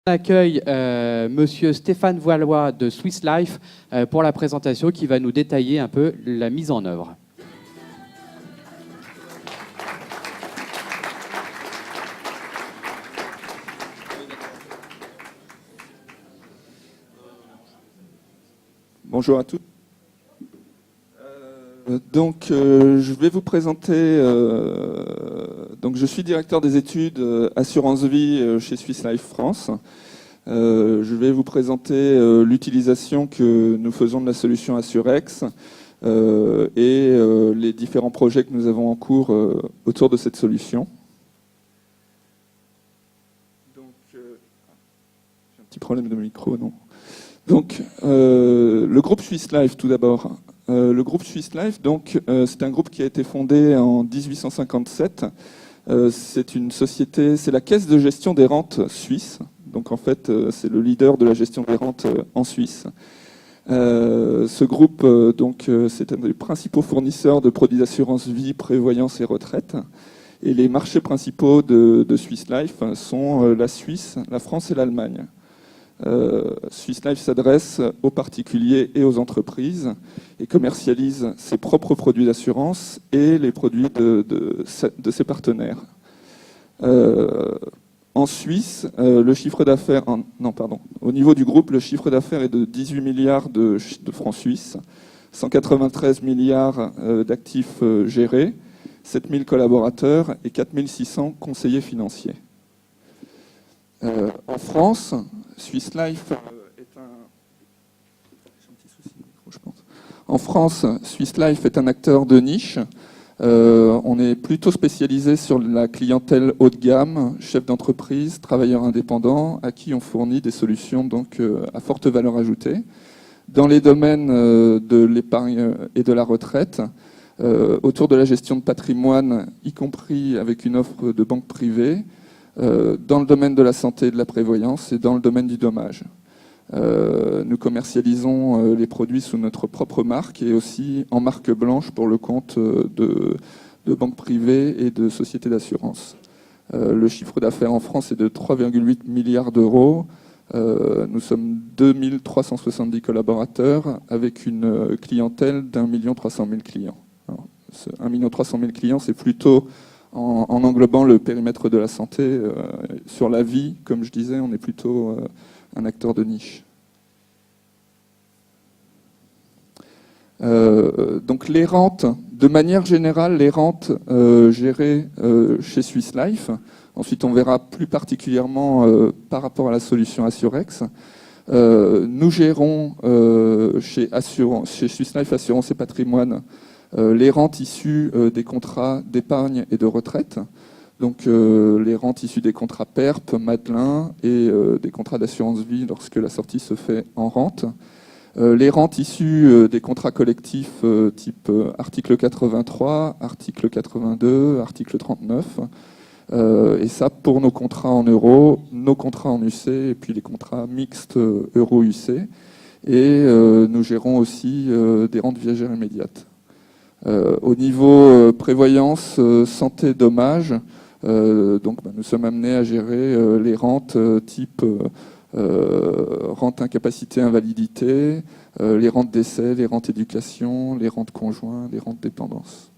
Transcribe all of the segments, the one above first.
On accueille Monsieur Stéphane Voilois de Swiss Life pour la présentation qui va nous détailler un peu la mise en œuvre. Bonjour à tous. Je vais vous présenter. Donc, je suis directeur des études assurance vie chez Swiss Life France. Je vais vous présenter l'utilisation que nous faisons de la solution Assurex et les différents projets que nous avons en cours autour de cette solution. Donc, j'ai un petit problème de micro, non ? Donc, le groupe Swiss Life, tout d'abord. Le groupe Swiss Life, donc, c'est un groupe qui a été fondé en 1857. C'est une société, c'est la caisse de gestion des rentes suisse. Donc, en fait, c'est le leader de la gestion des rentes en Suisse. Ce groupe, c'est un des principaux fournisseurs de produits d'assurance vie, prévoyance et retraite. Et les marchés principaux de Swiss Life sont la Suisse, la France et l'Allemagne. Swiss Life s'adresse aux particuliers et aux entreprises et commercialise ses propres produits d'assurance et les produits de ses partenaires. En Suisse, le chiffre d'affaires, au niveau du groupe, le chiffre d'affaires est de 18 milliards de francs suisses, 193 milliards d'actifs gérés, 7000 collaborateurs et 4600 conseillers financiers. En France, Swiss Life est un acteur de niche. On est plutôt spécialisé sur la clientèle haut de gamme, chefs d'entreprise, travailleurs indépendants, à qui on fournit des solutions donc à forte valeur ajoutée. Dans les domaines de l'épargne et de la retraite, autour de la gestion de patrimoine, y compris avec une offre de banque privée, dans le domaine de la santé et de la prévoyance et dans le domaine du dommage. Nous commercialisons les produits sous notre propre marque et aussi en marque blanche pour le compte de banques privées et de sociétés d'assurance. Le chiffre d'affaires en France est de 3,8 milliards d'euros. Nous sommes 2370 collaborateurs avec une clientèle d'1,3 million clients. Alors, 1,3 million clients, c'est plutôt en englobant le périmètre de la santé. Sur la vie, comme je disais, on est plutôt un acteur de niche. Donc les rentes, de manière générale, les rentes gérées chez Swiss Life. Ensuite, on verra plus particulièrement par rapport à la solution Assurex. Nous gérons chez Swiss Life Assurance et Patrimoine les rentes issues des contrats d'épargne et de retraite. Donc les rentes issues des contrats PERP, Madelin et des contrats d'assurance vie lorsque la sortie se fait en rente. Les rentes issues des contrats collectifs type article 83, article 82, article 39. Et ça pour nos contrats en euros, nos contrats en UC et puis les contrats mixtes euro-UC. Et nous gérons aussi des rentes viagères immédiates. Au niveau prévoyance, santé, dommage, nous sommes amenés à gérer les rentes type rente incapacité invalidité, les rentes décès, les rentes éducation, les rentes conjoints, les rentes dépendance.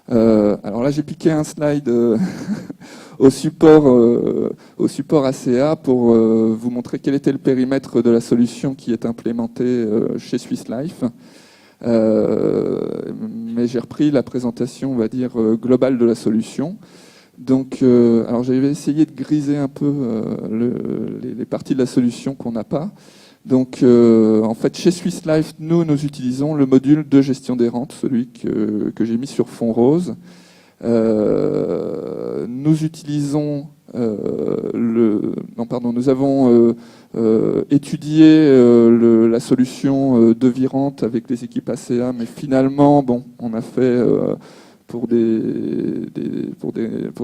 Alors là j'ai piqué un slide au support ACA pour vous montrer quel était le périmètre de la solution qui est implémentée chez Swiss Life. Mais j'ai repris la présentation, on va dire, globale de la solution. Donc, alors j'avais essayé de griser un peu les parties de la solution qu'on n'a pas. Donc, en fait, chez Swiss Life, nous utilisons le module de gestion des rentes, celui que j'ai mis sur fond rose. Nous utilisons nous avons étudié la solution Devirente avec les équipes ACA, mais finalement, on a fait pour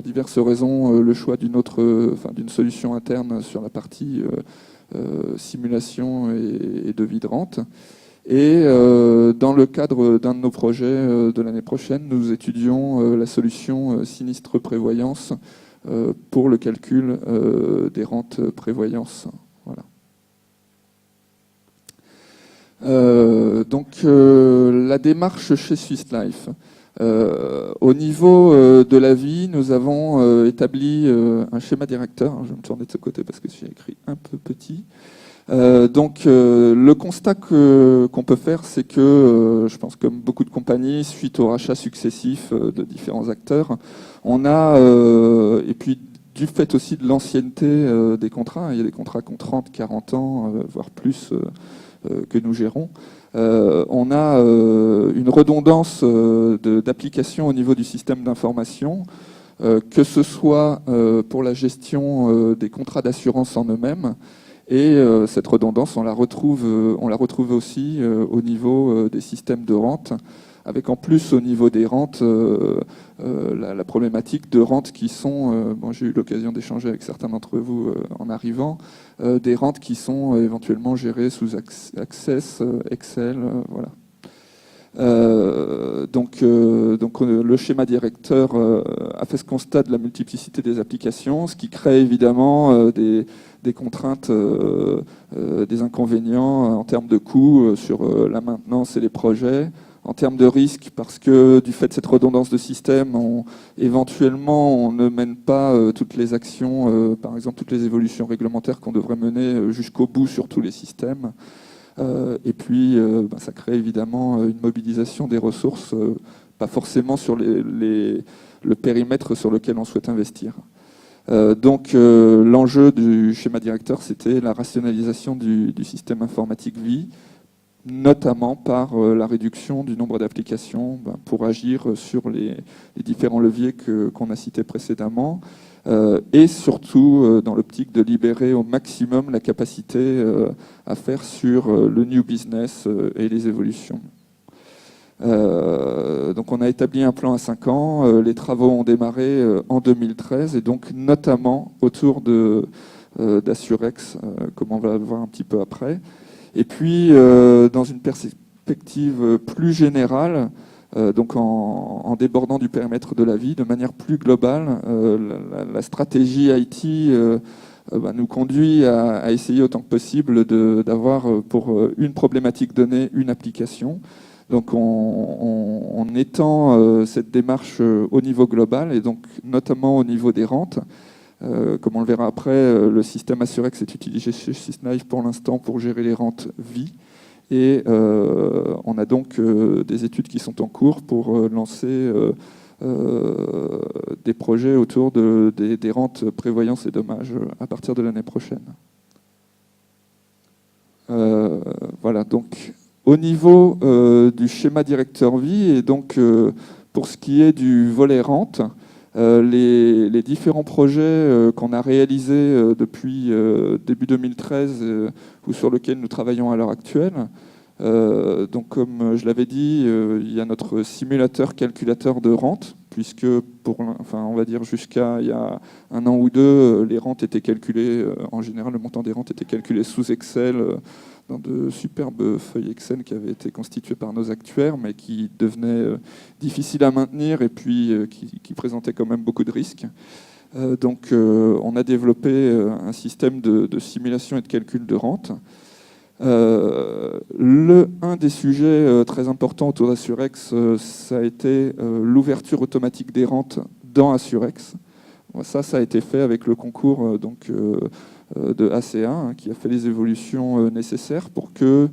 diverses raisons le choix d'une solution interne sur la partie simulation et devis de rente. Et dans le cadre d'un de nos projets de l'année prochaine, nous étudions la solution sinistre prévoyance pour le calcul des rentes prévoyance. Voilà. Donc la démarche chez Swiss Life. Au niveau de la vie, nous avons établi un schéma directeur. Je vais me tourner de ce côté parce que j'ai écrit un peu petit. Donc le constat qu'on peut faire, c'est que, je pense comme beaucoup de compagnies, suite aux rachats successifs de différents acteurs, on a, et puis du fait aussi de l'ancienneté des contrats, il y a des contrats qui ont 30, 40 ans, voire plus, que nous gérons, on a une redondance d'application au niveau du système d'information, que ce soit pour la gestion des contrats d'assurance en eux-mêmes, et cette redondance, on la retrouve aussi au niveau des systèmes de rente, avec en plus au niveau des rentes la problématique de rentes qui sont, bon, j'ai eu l'occasion d'échanger avec certains d'entre vous en arrivant, des rentes qui sont éventuellement gérées sous Access, Excel, voilà. Donc le schéma directeur a fait ce constat de la multiplicité des applications, ce qui crée évidemment des contraintes, des inconvénients en termes de coûts sur la maintenance et les projets, en termes de risque, parce que du fait de cette redondance de système, éventuellement on ne mène pas toutes les actions, par exemple toutes les évolutions réglementaires qu'on devrait mener jusqu'au bout sur tous les systèmes. Et puis ça crée évidemment une mobilisation des ressources, pas forcément sur le périmètre sur lequel on souhaite investir. Donc l'enjeu du schéma directeur, c'était la rationalisation du système informatique vie, notamment par la réduction du nombre d'applications pour agir sur les différents leviers qu'on a cités précédemment, et surtout dans l'optique de libérer au maximum la capacité à faire sur le new business et les évolutions. Donc on a établi un plan à 5 ans, les travaux ont démarré en 2013, et donc notamment autour d'Assurex, comme on va le voir un petit peu après. Et puis, dans une perspective plus générale, donc en débordant du périmètre de la vie, de manière plus globale, la stratégie IT nous conduit à essayer autant que possible d'avoir pour une problématique donnée une application. Donc on étend cette démarche au niveau global, et donc notamment au niveau des rentes. Comme on le verra après, le système Assurex est utilisé chez Swiss Life pour l'instant pour gérer les rentes vie. Et on a donc des études qui sont en cours pour lancer des projets autour des rentes prévoyance et dommages à partir de l'année prochaine. Voilà, donc au niveau du schéma directeur vie, et donc pour ce qui est du volet rente, les différents projets qu'on a réalisés depuis début 2013 ou sur lesquels nous travaillons à l'heure actuelle. Donc comme je l'avais dit, il y a notre simulateur calculateur de rente, puisque on va dire jusqu'à il y a 1 an ou 2, les rentes étaient calculées, en général le montant des rentes était calculé sous Excel, dans de superbes feuilles Excel qui avaient été constituées par nos actuaires, mais qui devenaient difficiles à maintenir et puis qui présentaient quand même beaucoup de risques. Donc on a développé un système de simulation et de calcul de rente. Un des sujets très importants autour d'Assurex, ça a été l'ouverture automatique des rentes dans Assurex. Ça a été fait avec le concours de ACA, qui a fait les évolutions nécessaires pour que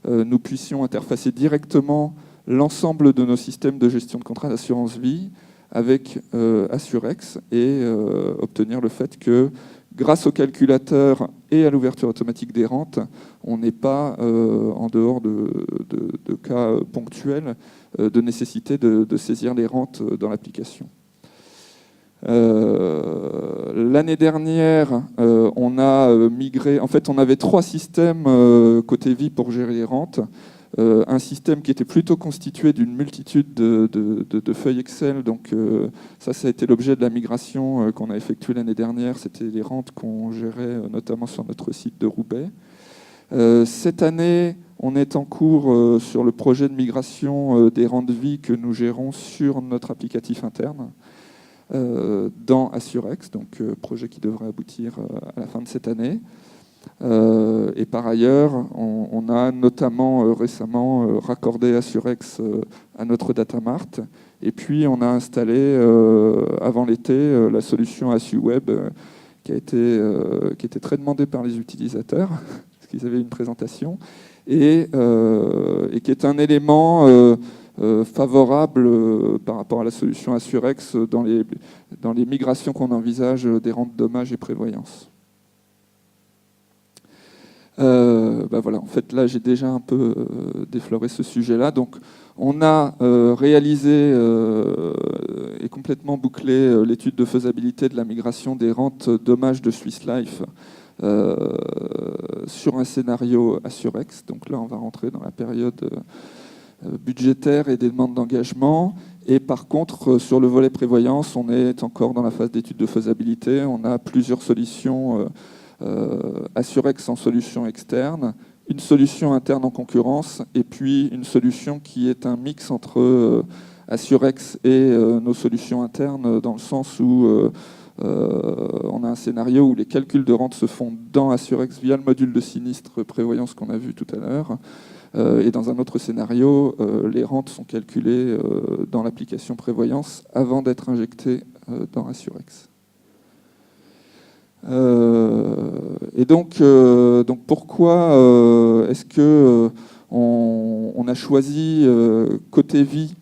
nous puissions interfacer directement l'ensemble de nos systèmes de gestion de contrats d'assurance vie avec Assurex, et obtenir le fait que, grâce au calculateur et à l'ouverture automatique des rentes, on n'est pas, en dehors de cas ponctuels, de nécessité de saisir les rentes dans l'application. L'année dernière, on a migré. En fait, on avait 3 systèmes côté vie pour gérer les rentes. Un système qui était plutôt constitué d'une multitude de feuilles Excel. Donc ça a été l'objet de la migration qu'on a effectuée l'année dernière. C'était les rentes qu'on gérait notamment sur notre site de Roubaix. Cette année, on est en cours sur le projet de migration des rentes vie que nous gérons sur notre applicatif interne. dans Assurex, donc projet qui devrait aboutir à la fin de cette année. Et par ailleurs, on a notamment récemment raccordé Assurex à notre datamart. Et puis, on a installé avant l'été la solution AssuWeb qui était très demandée par les utilisateurs, parce qu'ils avaient une présentation, et qui est un élément favorable par rapport à la solution Assurex dans les migrations qu'on envisage des rentes dommages et prévoyance. Voilà, en fait, là, j'ai déjà un peu défloré ce sujet-là. Donc, on a réalisé et complètement bouclé l'étude de faisabilité de la migration des rentes dommages de Swiss Life sur un scénario Assurex. Donc là, on va rentrer dans la période budgétaire et des demandes d'engagement. Et par contre, sur le volet prévoyance, on est encore dans la phase d'étude de faisabilité. On a plusieurs solutions Assurex en solution externe, une solution interne en concurrence, et puis une solution qui est un mix entre Assurex et nos solutions internes, dans le sens où on a un scénario où les calculs de rente se font dans Assurex via le module de sinistre prévoyance qu'on a vu tout à l'heure, et dans un autre scénario, les rentes sont calculées dans l'application prévoyance avant d'être injectées dans Assurex. Et donc pourquoi est-ce que on a choisi côté vie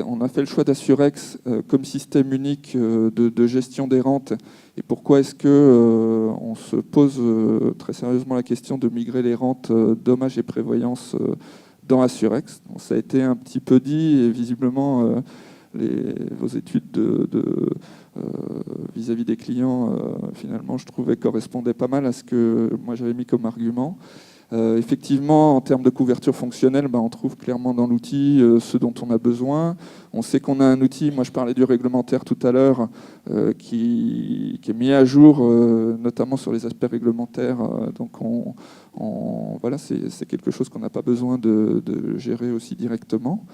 on a fait le choix d'Assurex comme système unique de gestion des rentes, et pourquoi est-ce que on se pose très sérieusement la question de migrer les rentes dommages et prévoyance dans Assurex. Bon, ça a été un petit peu dit, et visiblement vos études vis-à-vis des clients, finalement, je trouvais correspondaient pas mal à ce que moi j'avais mis comme argument. Effectivement, en termes de couverture fonctionnelle, on trouve clairement dans l'outil ce dont on a besoin. On sait qu'on a un outil, moi je parlais du réglementaire tout à l'heure, qui est mis à jour, notamment sur les aspects réglementaires. Donc voilà, c'est quelque chose qu'on n'a pas besoin de gérer aussi directement.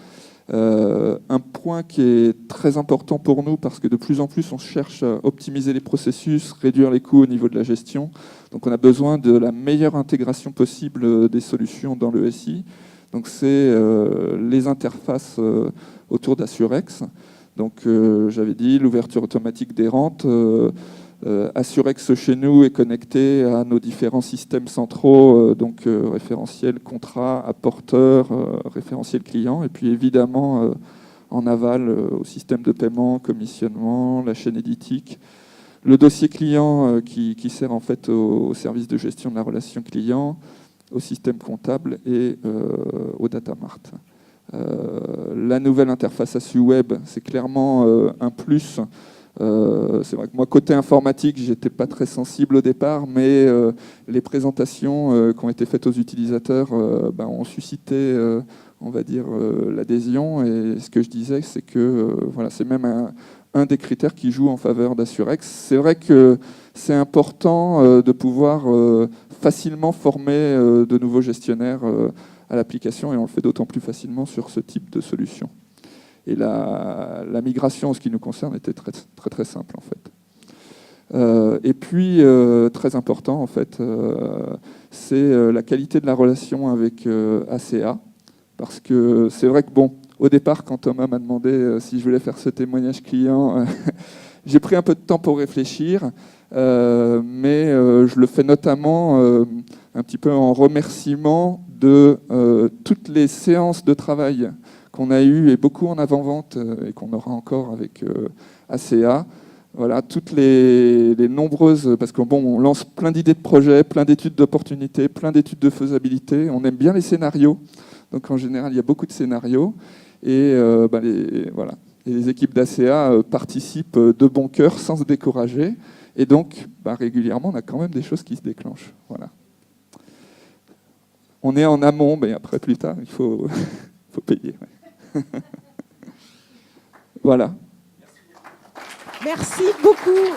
Un point qui est très important pour nous, parce que de plus en plus on cherche à optimiser les processus, réduire les coûts au niveau de la gestion. Donc on a besoin de la meilleure intégration possible des solutions dans le SI. Donc c'est les interfaces autour d'Assurex. Donc j'avais dit l'ouverture automatique des rentes. Assurex chez nous est connecté à nos différents systèmes centraux, donc référentiel contrat, apporteur, référentiel client, et puis évidemment en aval au système de paiement, commissionnement, la chaîne éditique, le dossier client qui sert en fait au service de gestion de la relation client, au système comptable et au datamart. La nouvelle interface AssuWeb, c'est clairement un plus. C'est vrai que moi, côté informatique, j'étais pas très sensible au départ, mais les présentations qui ont été faites aux utilisateurs ont suscité, on va dire, l'adhésion. Et ce que je disais, c'est que voilà, c'est même un des critères qui joue en faveur d'Assurex. C'est vrai que c'est important de pouvoir facilement former de nouveaux gestionnaires à l'application, et on le fait d'autant plus facilement sur ce type de solution. Et la migration, en ce qui nous concerne, était très, très, très simple, en fait. Et puis, très important, en fait, c'est la qualité de la relation avec ACA. Parce que c'est vrai que, bon, au départ, quand Thomas m'a demandé si je voulais faire ce témoignage client, j'ai pris un peu de temps pour réfléchir, mais je le fais notamment un petit peu en remerciement de toutes les séances de travail qu'on a eu, et beaucoup en avant-vente, et qu'on aura encore avec ACA. Voilà, toutes les nombreuses, parce qu'on on lance plein d'idées de projets, plein d'études d'opportunités, plein d'études de faisabilité. On aime bien les scénarios, donc en général, il y a beaucoup de scénarios. Et voilà. Et les équipes d'ACA participent de bon cœur, sans se décourager. Et donc, régulièrement, on a quand même des choses qui se déclenchent. Voilà. On est en amont, mais après, plus tard, il faut payer. Ouais. Voilà. Merci beaucoup.